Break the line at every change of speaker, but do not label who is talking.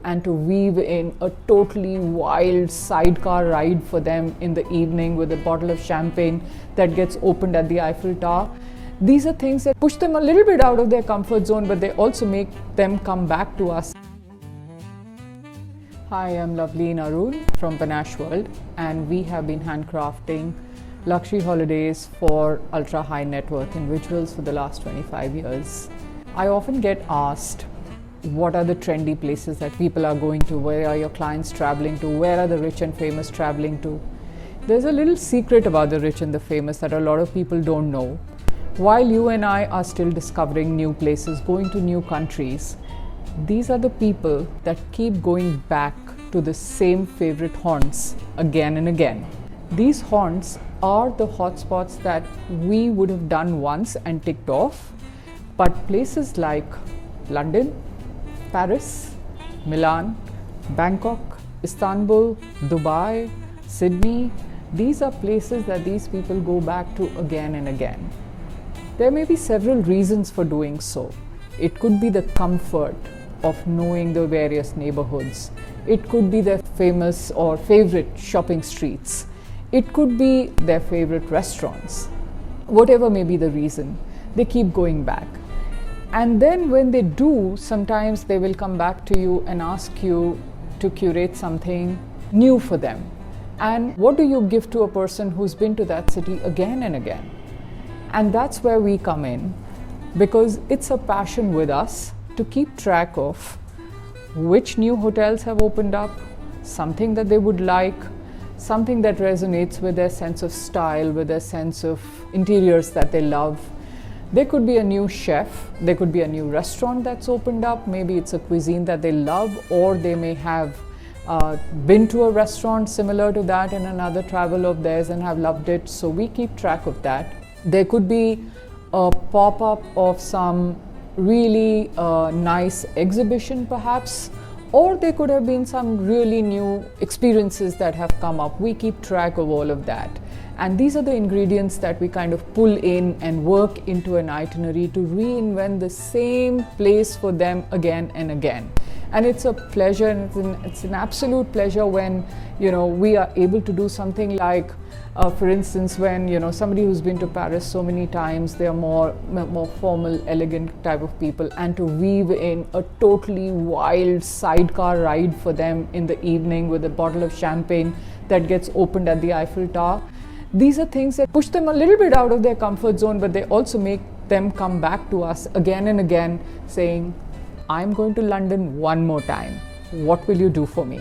and to weave in a totally wild sidecar ride for them in the evening with a bottle of champagne that gets opened at the Eiffel Tower. These are things that push them a little bit out of their comfort zone, but they also make them come back to us. Hi, I'm Loveleen Arun from Panache World, and we have been handcrafting luxury holidays for ultra high net worth individuals for the last 25 years. I often get asked, what are the trendy places that people are going to? Where are your clients traveling to? Where are the rich and famous traveling to? There's a little secret about the rich and the famous that a lot of people don't know. While you and I are still discovering new places, going to new countries, these are the people that keep going back to the same favorite haunts again and again. These haunts are the hotspots that we would have done once and ticked off, but places like London, Paris, Milan, Bangkok, Istanbul, Dubai, Sydney, these are places that these people go back to again and again. There may be several reasons for doing so. It could be the comfort of knowing the various neighbourhoods. It could be their famous or favorite shopping streets. It could be their favorite restaurants. Whatever may be the reason, they keep going back. And then when they do, sometimes they will come back to you and ask you to curate something new for them. And what do you give to a person who's been to that city again and again? And that's where we come in, because it's a passion with us to keep track of which new hotels have opened up, something that they would like, something that resonates with their sense of style, with their sense of interiors that they love. There could be a new chef, there could be a new restaurant that's opened up, maybe it's a cuisine that they love, or they may have been to a restaurant similar to that in another travel of theirs and have loved it, so we keep track of that. There could be a pop-up of some really nice exhibition perhaps, or there could have been some really new experiences that have come up. We keep track of all of that. And these are the ingredients that we kind of pull in and work into an itinerary to reinvent the same place for them again and again. And it's a pleasure, and it's an absolute pleasure when we are able to do something like, for instance, when somebody who's been to Paris so many times, they are more formal, elegant type of people, and to weave in a totally wild sidecar ride for them in the evening with a bottle of champagne that gets opened at the Eiffel Tower. These are things that push them a little bit out of their comfort zone, but they also make them come back to us again and again saying, I'm going to London one more time. What will you do for me?